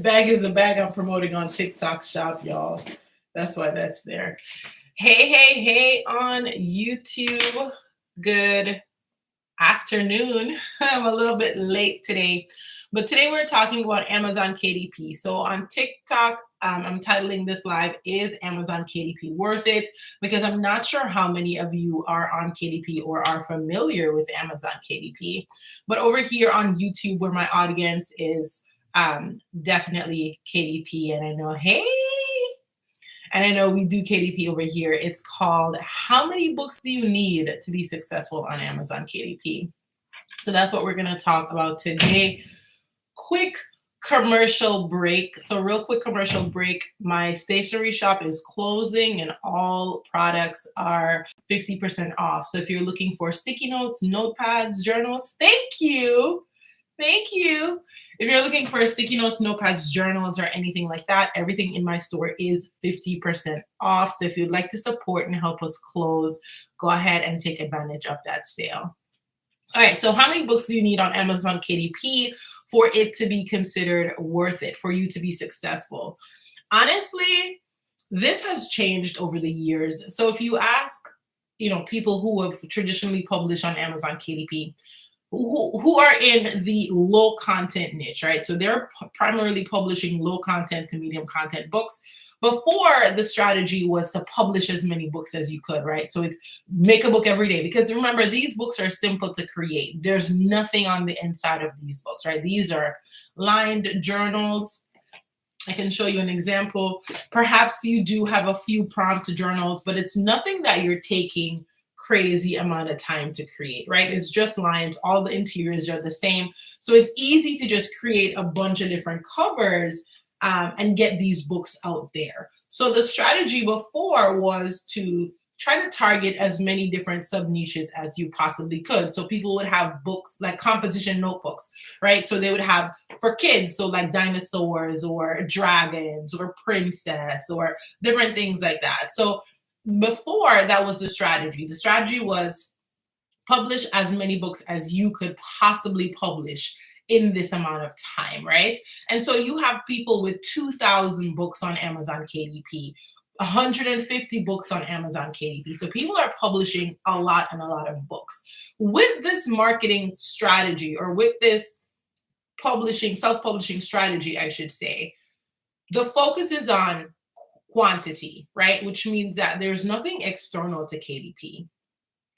bag is the bag I'm promoting on TikTok Shop, y'all. That's why that's there. Hey on YouTube. Good afternoon. I'm a little bit late today, but today we're talking about Amazon KDP. So on TikTok, I'm titling this live, Is Amazon KDP Worth It? Because I'm not sure how many of you are on KDP or are familiar with Amazon KDP. But over here on YouTube, where my audience is definitely KDP, and I know, hey, and I know we do KDP over here. It's called How Many Books Do You Need to Be Successful on Amazon KDP? So that's what we're going to talk about today. Quick commercial break. So real quick commercial break. My stationery shop is closing and all products are 50% off. So if you're looking for sticky notes, notepads, journals, thank you. Thank you. If you're looking for sticky notes, notepads, journals, or anything like that, everything in my store is 50% off. So if you'd like to support and help us close, go ahead and take advantage of that sale. All right, so how many books do you need on Amazon KDP for it to be considered worth it, for you to be successful? Honestly, this has changed over the years. So if you ask, people who have traditionally published on Amazon KDP, who are in the low content niche, right? So they're primarily publishing low content to medium content books. Before, the strategy was to publish as many books as you could, right? So it's make a book every day, because remember, these books are simple to create. There's nothing on the inside of these books, right? These are lined journals. I can show you an example. Perhaps you do have a few prompt journals, but it's nothing that you're taking crazy amount of time to create, right? It's just lines. All the interiors are the same. So it's easy to just create a bunch of different covers and get these books out there. So the strategy before was to try to target as many different sub niches as you possibly could. So people would have books like composition notebooks, right? So they would have for kids, so like dinosaurs or dragons or princess or different things like that. So before, that was the strategy. The strategy was publish as many books as you could possibly publish in this amount of time, right? And so you have people with 2,000 books on Amazon KDP, 150 books on Amazon KDP. So people are publishing a lot and a lot of books. With this marketing strategy, or with this self-publishing strategy, I should say, the focus is on quantity, right? Which means that there's nothing external to KDP.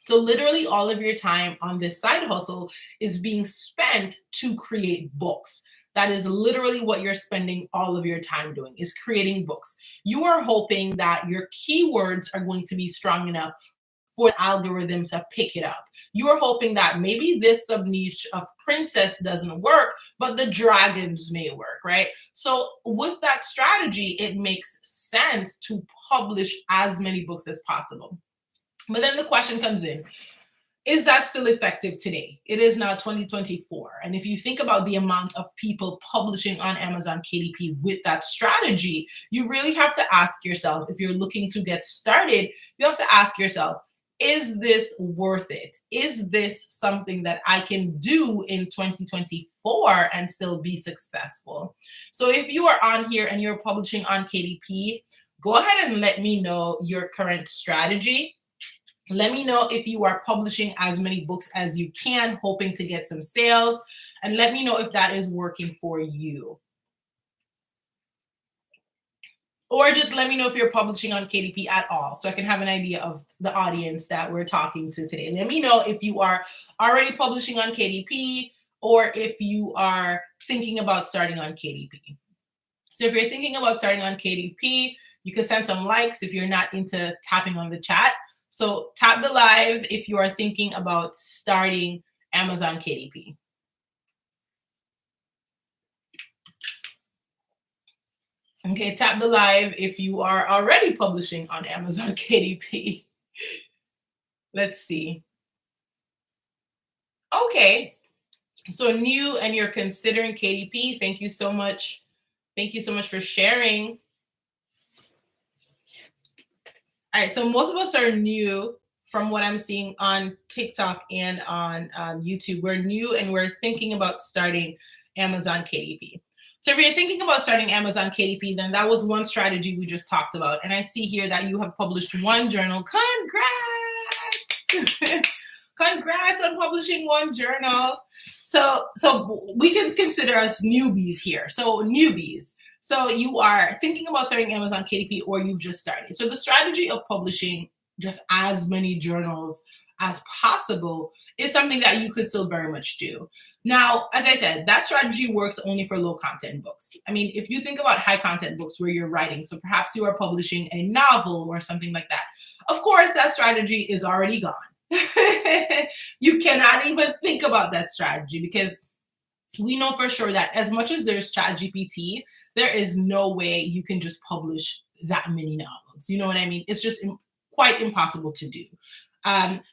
So literally all of your time on this side hustle is being spent to create books. That is literally what you're spending all of your time doing, is creating books. You are hoping that your keywords are going to be strong enough for the algorithm to pick it up. You are hoping that maybe this sub niche of princess doesn't work, but the dragons may work, right? So with that strategy, it makes sense to publish as many books as possible. But then the question comes in, is that still effective today? It is now 2024. And if you think about the amount of people publishing on Amazon KDP with that strategy, you really have to ask yourself, if you're looking to get started, you have to ask yourself, is this worth it? Is this something that I can do in 2024 and still be successful? So if you are on here and you're publishing on KDP, go ahead and let me know your current strategy. Let me know if you are publishing as many books as you can, hoping to get some sales, and let me know if that is working for you. Or just let me know if you're publishing on KDP at all, so I can have an idea of the audience that we're talking to today. Let me know if you are already publishing on KDP or if you are thinking about starting on KDP. So if you're thinking about starting on KDP, you can send some likes if you're not into tapping on the chat. So tap the live if you are thinking about starting Amazon KDP. Okay, tap the live if you are already publishing on Amazon KDP. Let's see. Okay, so new and you're considering KDP. Thank you so much. Thank you so much for sharing. All right, so most of us are new from what I'm seeing on TikTok and on YouTube. We're new and we're thinking about starting Amazon KDP. So if you're thinking about starting Amazon KDP, then that was one strategy we just talked about. And I see here that you have published one journal. Congrats! Congrats on publishing one journal. So we can consider us newbies here. So newbies. So you are thinking about starting Amazon KDP or you've just started. So the strategy of publishing just as many journals as possible is something that you could still very much do. Now, as I said, that strategy works only for low content books. I mean, if you think about high content books where you're writing, so perhaps you are publishing a novel or something like that, of course, that strategy is already gone. You cannot even think about that strategy because we know for sure that as much as there's ChatGPT, there is no way you can just publish that many novels. You know what I mean? It's just quite impossible to do.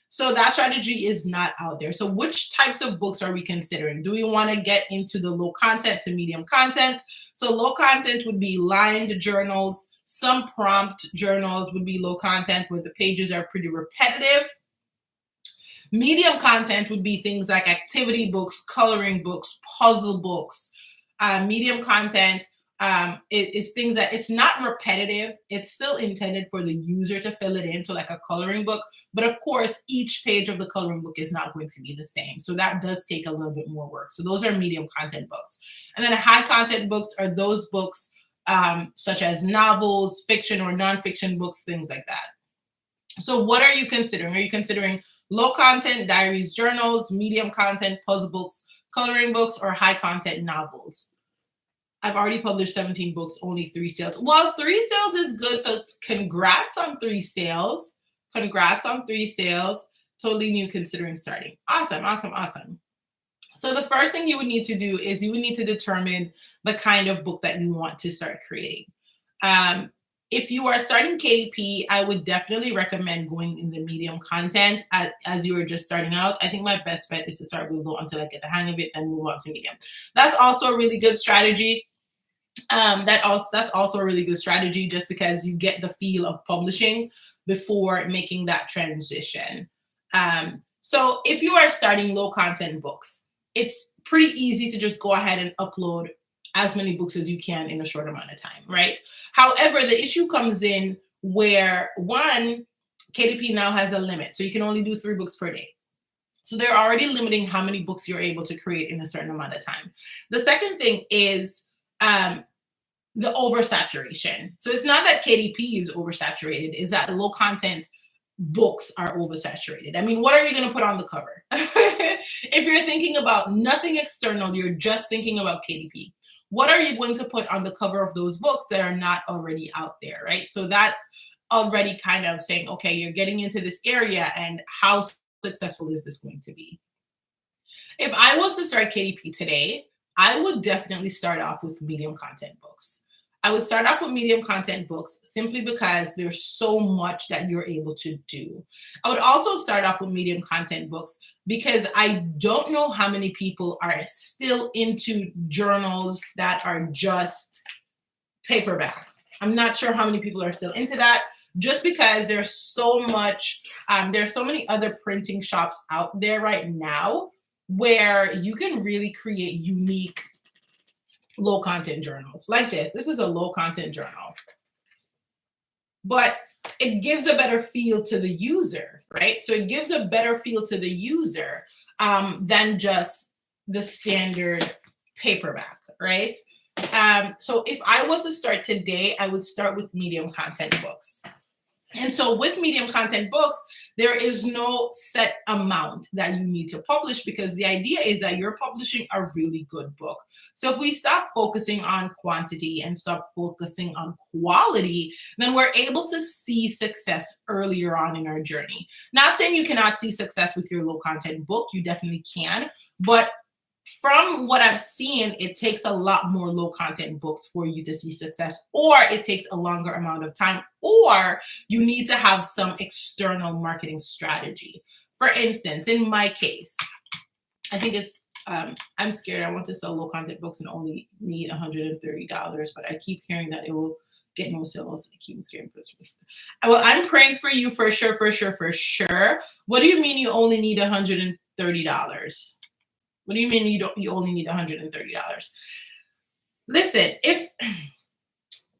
So that strategy is not out there. So which types of books are we considering? Do we want to get into the low content to medium content? So low content would be lined journals. Some prompt journals would be low content where the pages are pretty repetitive. Medium content would be things like activity books, coloring books, puzzle books. Medium content is things that it's not repetitive. It's still intended for the user to fill it in, so like a coloring book. But of course, each page of the coloring book is not going to be the same. So that does take a little bit more work. So those are medium content books. And then high content books are those books such as novels, fiction or nonfiction books, things like that. So what are you considering? Are you considering low content diaries, journals, medium content puzzle books, coloring books, or high content novels? I've already published 17 books, only 3 sales. Well, 3 sales is good. So congrats on 3 sales. Congrats on 3 sales. Totally new considering starting. Awesome, awesome, awesome. So the first thing you would need to do is you would need to determine the kind of book that you want to start creating. If you are starting KDP, I would definitely recommend going in the medium content as you are just starting out. I think my best bet is to start with low until I get the hang of it, then move on to medium. That's also a really good strategy. That's also a really good strategy just because you get the feel of publishing before making that transition. So if you are starting low content books, it's pretty easy to just go ahead and upload as many books as you can in a short amount of time, right? However, the issue comes in where one, KDP now has a limit. So you can only do 3 books per day. So they're already limiting how many books you're able to create in a certain amount of time. The second thing is the oversaturation. So it's not that KDP is oversaturated, it's that low content books are oversaturated. I mean, what are you going to put on the cover? If you're thinking about nothing external, you're just thinking about KDP. What are you going to put on the cover of those books that are not already out there, right? So that's already kind of saying, okay, you're getting into this area and how successful is this going to be? If I was to start KDP today, I would definitely start off with medium content books. I would start off with medium content books simply because there's so much that you're able to do. I would also start off with medium content books because I don't know how many people are still into journals that are just paperback. I'm not sure how many people are still into that just because there's so much, there's so many other printing shops out there right now where you can really create unique low content journals like this. This is a low content journal, but it gives a better feel to the user, right? So it gives a better feel to the user than just the standard paperback, right? So if I was to start today, I would start with medium content books. And so with medium content books, there is no set amount that you need to publish because the idea is that you're publishing a really good book. So if we stop focusing on quantity and stop focusing on quality, then we're able to see success earlier on in our journey. Not saying you cannot see success with your low content book, you definitely can, but from what I've seen, it takes a lot more low content books for you to see success, or it takes a longer amount of time, or you need to have some external marketing strategy. For instance, in my case, I think it's, I'm scared. I want to sell low content books and only need $130, but I keep hearing that it will get no sales. I keep scared. Well, I'm praying for you for sure, for sure, for sure. What do you mean you only need $130? What do you mean you only need $130? Listen, if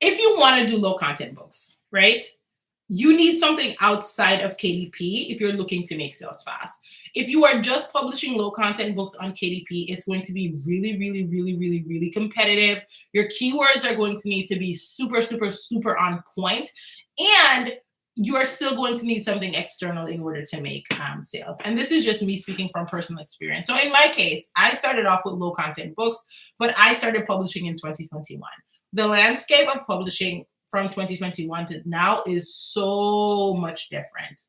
you want to do low content books, right? You need something outside of KDP if you're looking to make sales fast. If you are just publishing low content books on KDP, it's going to be really, really, really, really, really competitive. Your keywords are going to need to be super, super, super on point, and you're still going to need something external in order to make sales. And this is just me speaking from personal experience. So in my case, I started off with low content books, but I started publishing in 2021. The landscape of publishing from 2021 to now is so much different,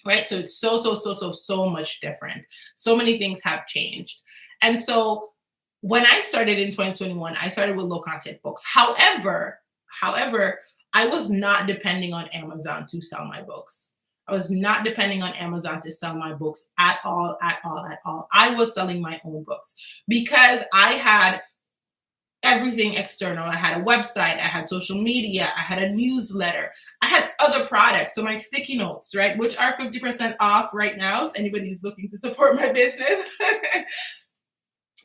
right? So it's so much different. So many things have changed. And so when I started in 2021, I started with low content books. However, I was not depending on Amazon to sell my books. I was not depending on Amazon to sell my books at all. I was selling my own books because I had everything external. I had a website, I had social media, I had a newsletter, I had other products. So my sticky notes, right, which are 50% off right now if anybody's looking to support my business.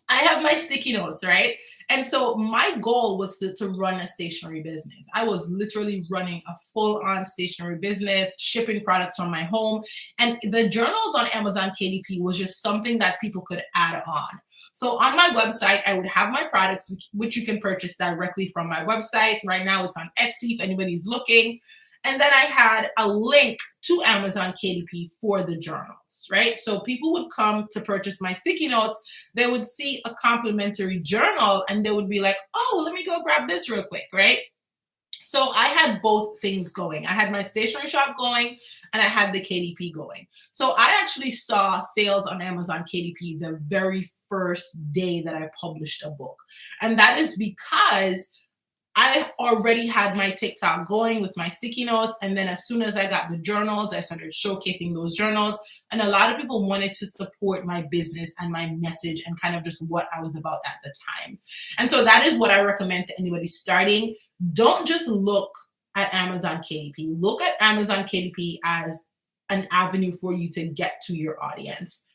I have my sticky notes, right? And so my goal was to run a stationery business. I was literally running a full-on stationery business, shipping products from my home. And the journals on Amazon KDP was just something that people could add on. So on my website, I would have my products, which you can purchase directly from my website. Right now it's on Etsy if anybody's looking. And then I had a link to Amazon KDP for the journals, right? So people would come to purchase my sticky notes. They would see a complimentary journal and they would be like, oh, let me go grab this real quick, right? So I had both things going. I had my stationery shop going and I had the KDP going. So I actually saw sales on Amazon KDP the very first day that I published a book. And that is because I already had my TikTok going with my sticky notes. And then as soon as I got the journals, I started showcasing those journals. And a lot of people wanted to support my business and my message and kind of just what I was about at the time. And so that is what I recommend to anybody starting. Don't just look at Amazon KDP. Look at Amazon KDP as an avenue for you to get to your audience.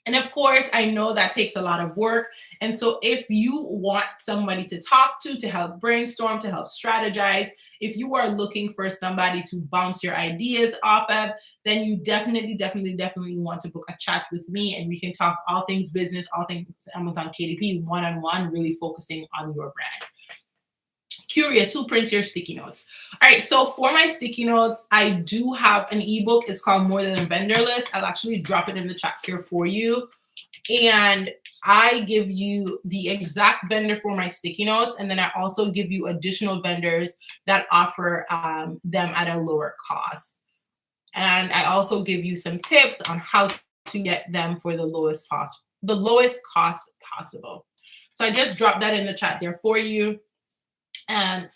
And of course, I know that takes a lot of work. And so if you want somebody to talk to help brainstorm, to help strategize, if you are looking for somebody to bounce your ideas off of, then you definitely want to book a chat with me and we can talk all things business, all things Amazon KDP one-on-one, really focusing on your brand. Curious, who prints your sticky notes? All right, so for my sticky notes, I do have an ebook. It's called More Than a Vendor List. I'll actually drop it in the chat here for you. And I give you the exact vendor for my sticky notes. And then I also give you additional vendors that offer them at a lower cost. And I also give you some tips on how to get them for the lowest cost possible. So I just dropped that in the chat there for you. And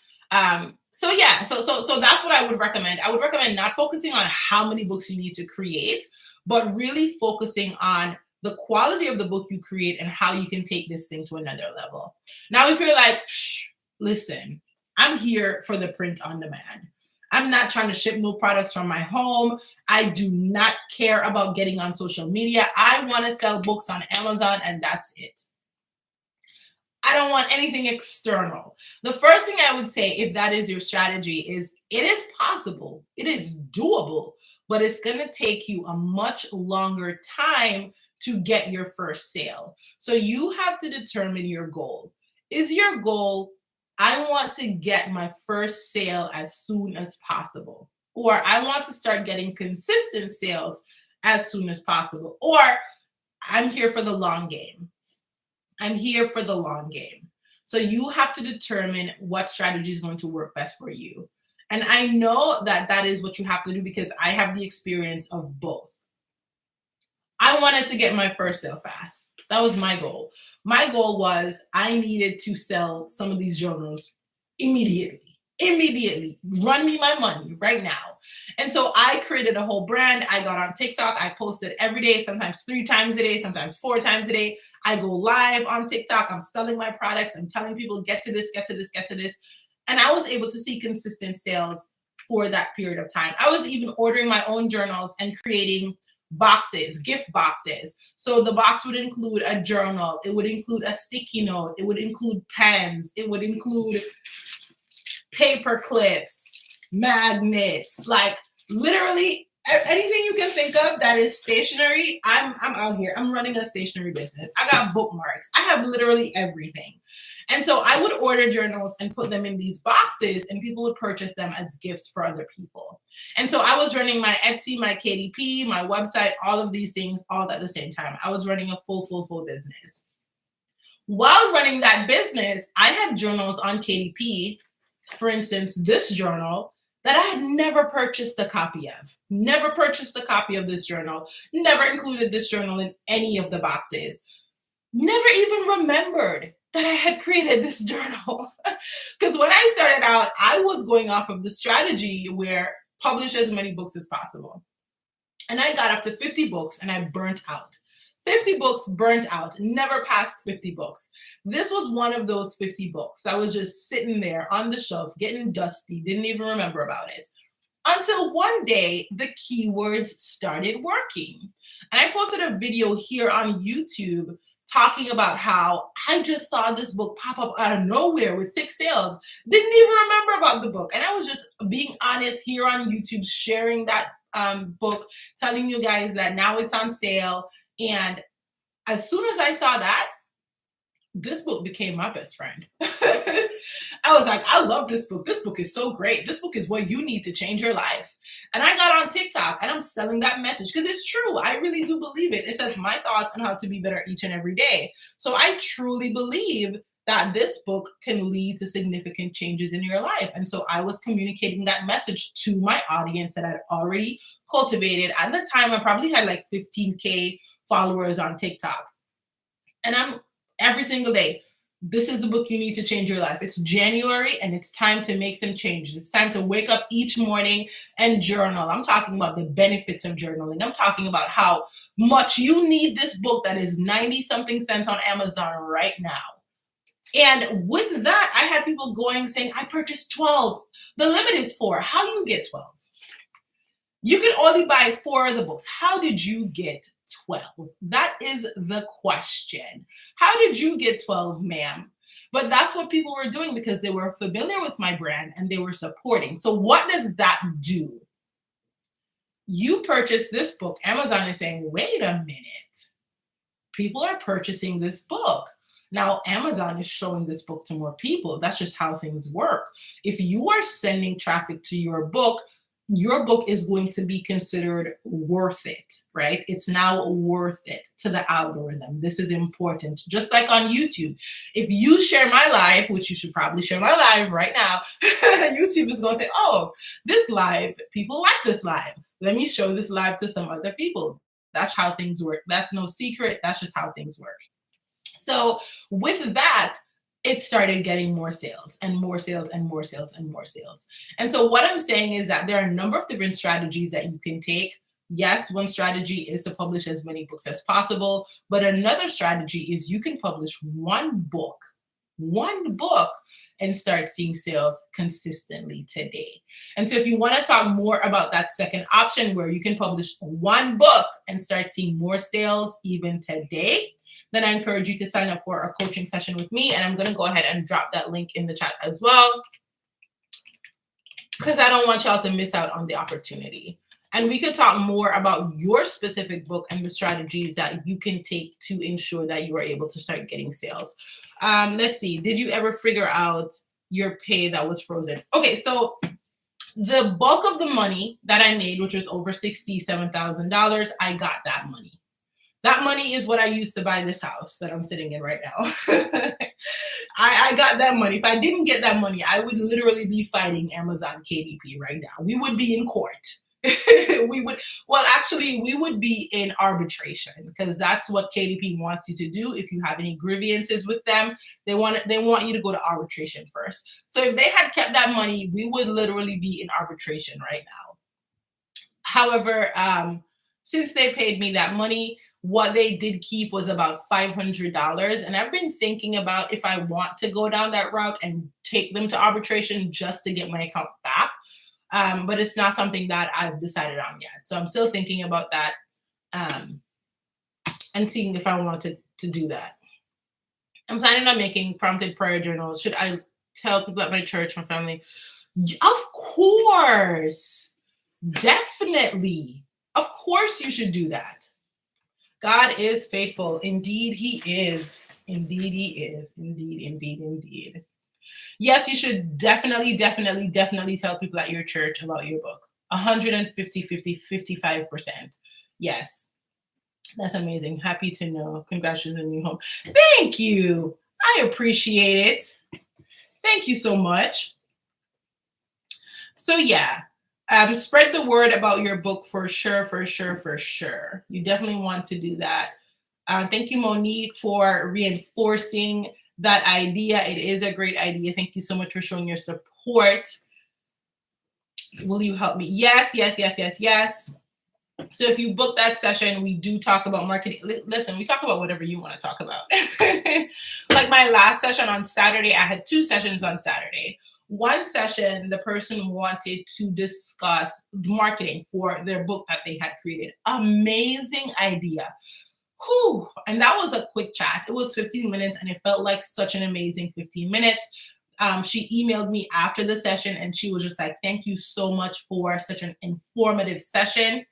so that's what I would recommend. I would recommend not focusing on how many books you need to create, but really focusing on the quality of the book you create and how you can take this thing to another level. Now, if you're like, listen, I'm here for the print on demand. I'm not trying to ship no products from my home. I do not care about getting on social media. I want to sell books on Amazon and that's it. I don't want anything external. The first thing I would say, if that is your strategy, is it is possible, it is doable, but it's going to take you a much longer time to get your first sale. So you have to determine your goal. Is your goal, I want to get my first sale as soon as possible, or I want to start getting consistent sales as soon as possible, or I'm here for the long game. I'm here for the long game. So you have to determine what strategy is going to work best for you. And I know that that is what you have to do because I have the experience of both. I wanted to get my first sale fast. That was my goal. My goal was I needed to sell some of these journals immediately. Run me my money right now. And so I created a whole brand. I got on TikTok. I posted every day, sometimes 3 times a day, sometimes 4 times a day. I go live on TikTok. I'm selling my products. I'm telling people, get to this, get to this, get to this. And I was able to see consistent sales for that period of time. I was even ordering my own journals and creating boxes, gift boxes. So the box would include a journal, it would include a sticky note, it would include pens, it would include paper clips, magnets, like literally anything you can think of that is stationery. I'm out here. I'm running a stationery business. I got bookmarks. I have literally everything. And so I would order journals and put them in these boxes, and people would purchase them as gifts for other people. And so I was running my Etsy, my KDP, my website, all of these things all at the same time. I was running a full business. While running that business, I had journals on KDP, for instance, this journal that I had never purchased a copy of. Never purchased a copy of this journal. Never included this journal in any of the boxes. Never even remembered that I had created this journal. Because when I started out, I was going off of the strategy where publish as many books as possible. And I got up to 50 books and I burnt out. 50 books burnt out, never passed 50 books. This was one of those 50 books that was just sitting there on the shelf, getting dusty, didn't even remember about it. Until one day, the keywords started working. And I posted a video here on YouTube talking about how I just saw this book pop up out of nowhere with 6 sales. Didn't even remember about the book. And I was just being honest here on YouTube, sharing that book, telling you guys that now it's on sale. And as soon as I saw that, this book became my best friend. I was like, I love this book. This book is so great. This book is what you need to change your life. And I got on TikTok and I'm selling that message because it's true. I really do believe it. It says my thoughts on how to be better each and every day. So I truly believe that this book can lead to significant changes in your life. And so I was communicating that message to my audience that I'd already cultivated. At the time, I probably had like 15K followers on TikTok. And I'm every single day, this is the book you need to change your life. It's January and it's time to make some changes. It's time to wake up each morning and journal. I'm talking about the benefits of journaling. I'm talking about how much you need this book that is 90 something cents on Amazon right now. And with that, I had people going saying, I purchased 12. The limit is 4. How you get 12? You can only buy 4 of the books. How did you get 12? That is the question. How did you get 12, ma'am? But that's what people were doing because they were familiar with my brand and they were supporting. So what does that do? You purchase this book. Amazon is saying, wait a minute. People are purchasing this book. Now, Amazon is showing this book to more people. That's just how things work. If you are sending traffic to your book is going to be considered worth it, right? It's now worth it to the algorithm. This is important. Just like on YouTube, if you share my live, which you should probably share my live right now, YouTube is going to say, oh, this live, people like this live. Let me show this live to some other people. That's how things work. That's no secret. That's just how things work. So with that, it started getting more sales and more sales and more sales and more sales. And so what I'm saying is that there are a number of different strategies that you can take. Yes, one strategy is to publish as many books as possible, but another strategy is you can publish one book, and start seeing sales consistently today. And so if you want to talk more about that second option where you can publish one book and start seeing more sales even today, then I encourage you to sign up for a coaching session with me. And I'm going to go ahead and drop that link in the chat as well, because I don't want y'all to miss out on the opportunity. And we could talk more about your specific book and the strategies that you can take to ensure that you are able to start getting sales. Let's see. Did you ever figure out your pay that was frozen? Okay, so the bulk of the money that I made, which was over $67,000, I got that money. That money is what I used to buy this house that I'm sitting in right now. I got that money. If I didn't get that money, I would literally be fighting Amazon KDP right now. We would be in court. we would be in arbitration, because that's what KDP wants you to do. If you have any grievances with them, they want you to go to arbitration first. So if they had kept that money, we would literally be in arbitration right now. However, since they paid me that money, what they did keep was about $500. And I've been thinking about if I want to go down that route and take them to arbitration just to get my account back. But it's not something that I've decided on yet. So I'm still thinking about that. and seeing if I wanted to do that. I'm planning on making prompted prayer journals. Should I tell people at my church, my family? Of course. Definitely. Of course you should do that. God is faithful. Indeed, he is. Indeed, he is. Indeed, indeed, indeed. Yes, you should definitely tell people at your church about your book. 55%. Yes. That's amazing. Happy to know. Congratulations on your home. Thank you. I appreciate it. Thank you so much. So yeah, spread the word about your book for sure. You definitely want to do that. Thank you, Monique, for reinforcing that idea. It is a great idea. Thank you so much for showing your support. Will you help me? Yes. So if you book that session, we do talk about marketing. Listen, we talk about whatever you want to talk about. Like my last session on Saturday, I had 2 sessions on Saturday. One session, the person wanted to discuss marketing for their book that they had created. Amazing idea. Whew. And that was a quick chat. It was 15 minutes and it felt like such an amazing 15 minutes. She emailed me after the session and she was just like, thank you so much for such an informative session.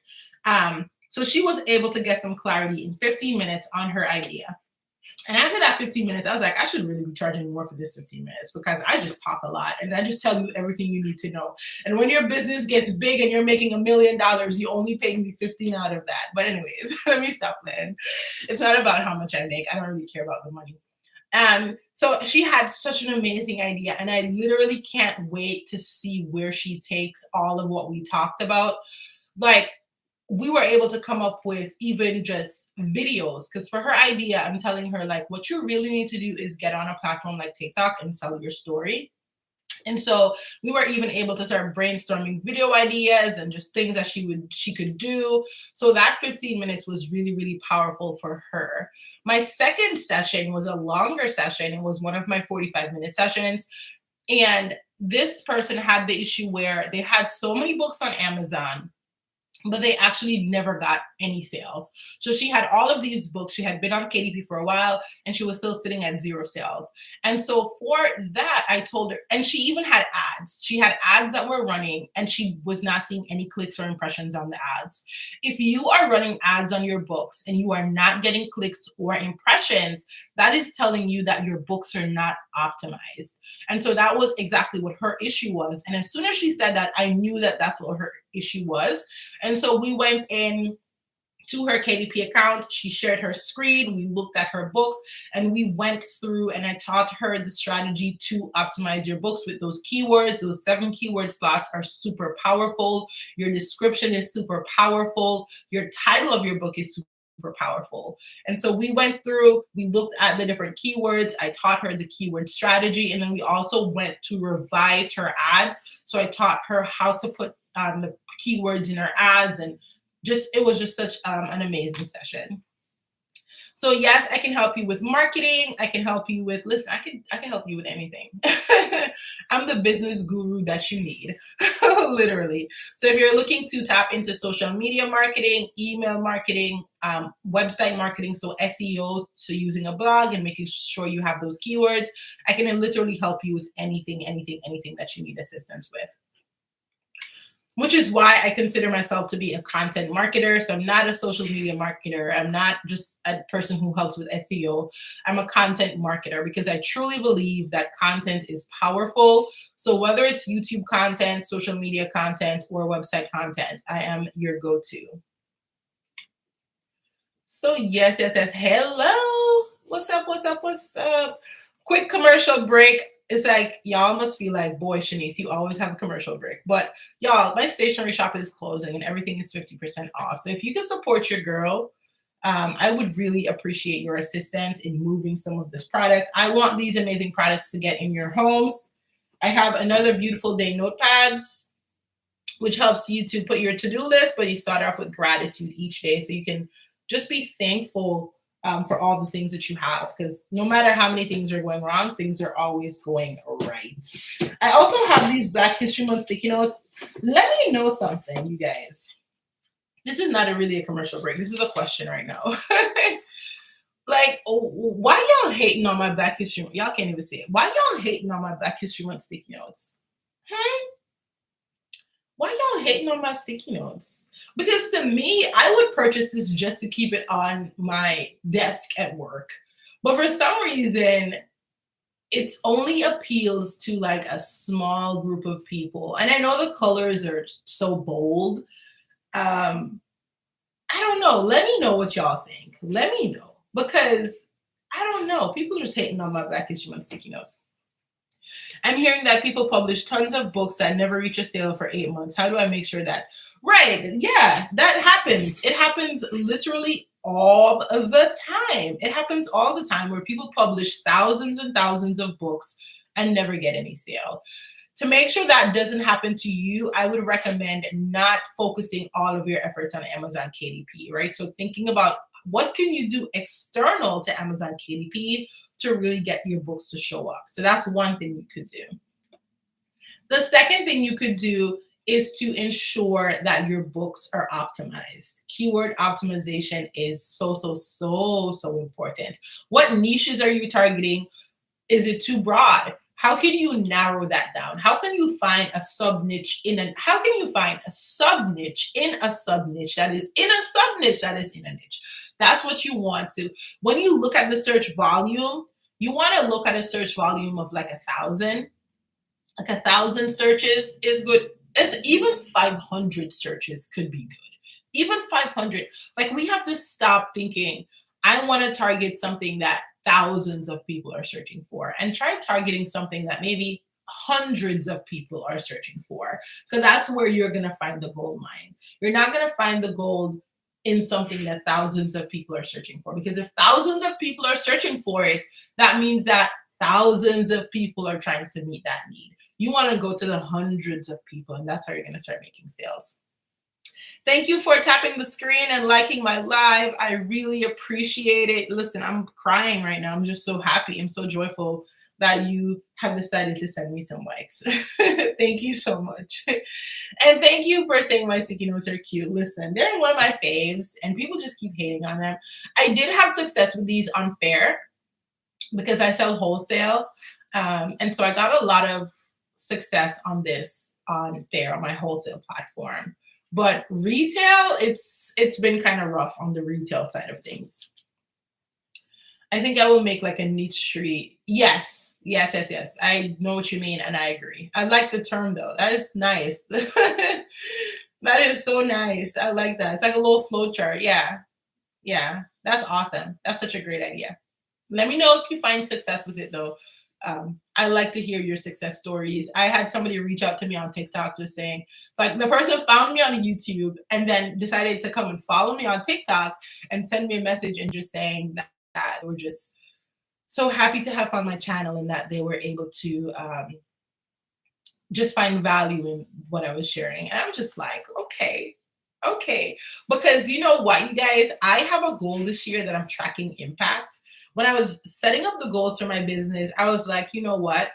So she was able to get some clarity in 15 minutes on her idea. And after that 15 minutes, I was like, I should really be charging more for this 15 minutes because I just talk a lot and I just tell you everything you need to know. And when your business gets big and you're making $1 million, you only pay me 15 out of that. But anyways, let me stop playing. It's not about how much I make. I don't really care about the money. So she had such an amazing idea and I literally can't wait to see where she takes all of what we talked about. Like, we were able to come up with even just videos because for her idea, I'm telling her like, what you really need to do is get on a platform like TikTok and sell your story. And so we were even able to start brainstorming video ideas and just things that she could do. So that 15 minutes was really, really powerful for her. My second session was a longer session. It was one of my 45-minute sessions. And this person had the issue where they had so many books on Amazon, but they actually never got any sales. So she had all of these books. She had been on KDP for a while and she was still sitting at 0 sales. And so for that, I told her, and she even had ads. She had ads that were running and she was not seeing any clicks or impressions on the ads. If you are running ads on your books and you are not getting clicks or impressions, that is telling you that your books are not optimized. And so that was exactly what her issue was. And as soon as she said that, I knew that that's what her issue was. And so we went in to her KDP account. She shared her screen. We looked at her books and we went through and I taught her the strategy to optimize your books with those keywords. Those 7 keyword slots are super powerful. Your description is super powerful. Your title of your book is super powerful. And so we went through, we looked at the different keywords. I taught her the keyword strategy. And then we also went to revise her ads. So I taught her how to put the keywords in her ads and just, it was just such an amazing session. So yes, I can help you with marketing. I can help you with, listen, I can help you with anything. I'm the business guru that you need, literally. So if you're looking to tap into social media marketing, email marketing, website marketing, so SEO, so using a blog and making sure you have those keywords, I can literally help you with anything that you need assistance with. Which is why I consider myself to be a content marketer. So I'm not a social media marketer. I'm not just a person who helps with SEO. I'm a content marketer because I truly believe that content is powerful. So whether it's YouTube content, social media content, or website content, I am your go-to. So yes. Hello. What's up? Quick commercial break. It's like, y'all must feel like, boy, Shanice, you always have a commercial break. But y'all, my stationery shop is closing and everything is 50% off. So if you can support your girl, I would really appreciate your assistance in moving some of this product. I want these amazing products to get in your homes. I have another beautiful day notepads, which helps you to put your to-do list, but you start off with gratitude each day. So you can just be thankful for all the things that you have, because no matter how many things are going wrong, things are always going right. I also have these Black History Month sticky notes. Let me know something, you guys. This is not really a commercial break. This is a question right now. Like, why y'all hating on my Black History? Y'all can't even see it. Why y'all hating on my Black History Month sticky notes? Why y'all hating on my sticky notes? Because to me, I would purchase this just to keep it on my desk at work. But for some reason, it only appeals to like a small group of people. And I know the colors are so bold. I don't know. Let me know what y'all think. Let me know. Because I don't know. People are just hating on my Black History Month sticky notes. I'm hearing that people publish tons of books that never reach a sale for 8 months. How do I make sure that? Right. Yeah, that happens. It happens literally all the time. It happens all the time where people publish thousands and thousands of books and never get any sale. To make sure that doesn't happen to you, I would recommend not focusing all of your efforts on Amazon KDP, right? So thinking about what can you do external to Amazon KDP to really get your books to show up. So that's one thing you could do. The second thing you could do is to ensure that your books are optimized. Keyword optimization is so important. What niches are you targeting? Is it too broad? How can you narrow that down? How can you find a sub niche how can you find a sub niche in a sub niche that is in a sub niche that is in a niche? That's what you want to. When you look at the search volume, you want to look at a search volume of like 1,000. Like 1,000 searches is good. Even 500 searches could be good. Even 500. Like we have to stop thinking, I want to target something that thousands of people are searching for, and try targeting something that maybe hundreds of people are searching for, because that's where you're going to find the gold mine. You're not going to find the gold in something that thousands of people are searching for, because if thousands of people are searching for it, that means that thousands of people are trying to meet that need. You want to go to the hundreds of people, and that's how you're going to start making sales. Thank you for tapping the screen and liking my live. I really appreciate it. Listen, I'm crying right now. I'm just so happy. I'm so joyful that you have decided to send me some likes. Thank you so much. And thank you for saying my sticky notes are cute. Listen, they're one of my faves, and people just keep hating on them. I did have success with these on Fair because I sell wholesale. And so I got a lot of success on this on Fair, on my wholesale platform. But retail, it's been kind of rough on the retail side of things. I think I will make like a niche tree. Yes. I know what you mean, and I agree. I like the term though. That is nice. That is so nice. I like that. It's like a little flow chart. Yeah. That's awesome. That's such a great idea. Let me know if you find success with it though. I like to hear your success stories. I had somebody reach out to me on TikTok just saying, like, the person found me on YouTube and then decided to come and follow me on TikTok and send me a message and just saying that they were just so happy to have found my channel and that they were able to just find value in what I was sharing. And I'm just like, okay. Because you know what, you guys, I have a goal this year that I'm tracking impact. When I was setting up the goals for my business, I was like, you know what?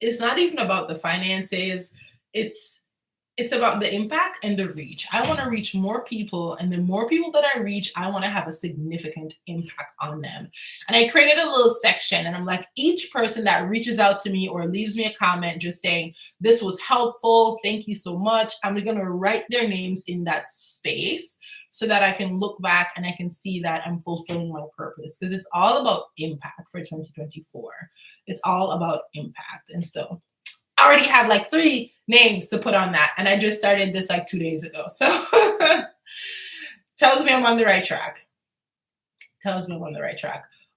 It's not even about the finances. It's about the impact and the reach. I want to reach more people, and the more people that I reach, I want to have a significant impact on them. And I created a little section, and I'm like, each person that reaches out to me or leaves me a comment just saying, this was helpful, thank you so much, I'm going to write their names in that space so that I can look back and I can see that I'm fulfilling my purpose, because it's all about impact for 2024. It's all about impact. And so I already have like 3 names to put on that. And I just started this like 2 days ago. So tells me I'm on the right track.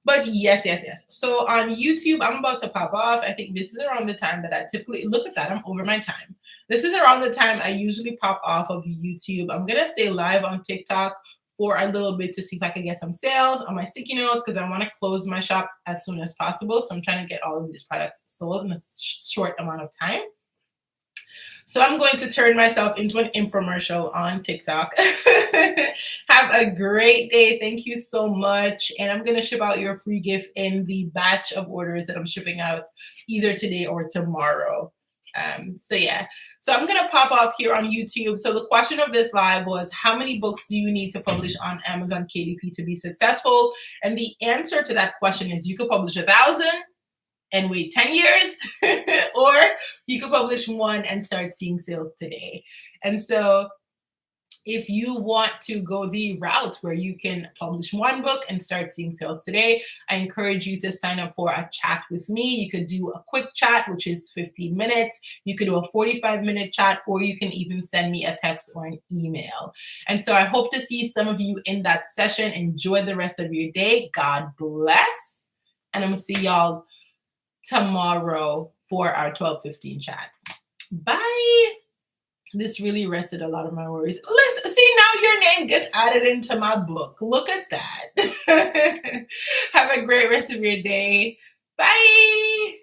But yes. So on YouTube, I'm about to pop off. I think this is around the time that I typically, look at that, I'm over my time. This is around the time I usually pop off of YouTube. I'm going to stay live on TikTok for a little bit to see if I can get some sales on my sticky notes, because I want to close my shop as soon as possible. So I'm trying to get all of these products sold in a short amount of time. So I'm going to turn myself into an infomercial on TikTok. Have a great day. Thank you so much. And I'm going to ship out your free gift in the batch of orders that I'm shipping out either today or tomorrow. So yeah, so I'm gonna pop off here on YouTube. So the question of this live was, how many books do you need to publish on Amazon KDP to be successful? And the answer to that question is, you could publish 1,000 and wait 10 years, or you could publish one and start seeing sales today. And so if you want to go the route where you can publish one book and start seeing sales today, I encourage you to sign up for a chat with me. You could do a quick chat, which is 15 minutes. You could do a 45-minute chat, or you can even send me a text or an email. And so I hope to see some of you in that session. Enjoy the rest of your day. God bless. And I'm going to see y'all tomorrow for our 12:15 chat. Bye. This really rested a lot of my worries. Listen, see, now your name gets added into my book. Look at that. Have a great rest of your day. Bye.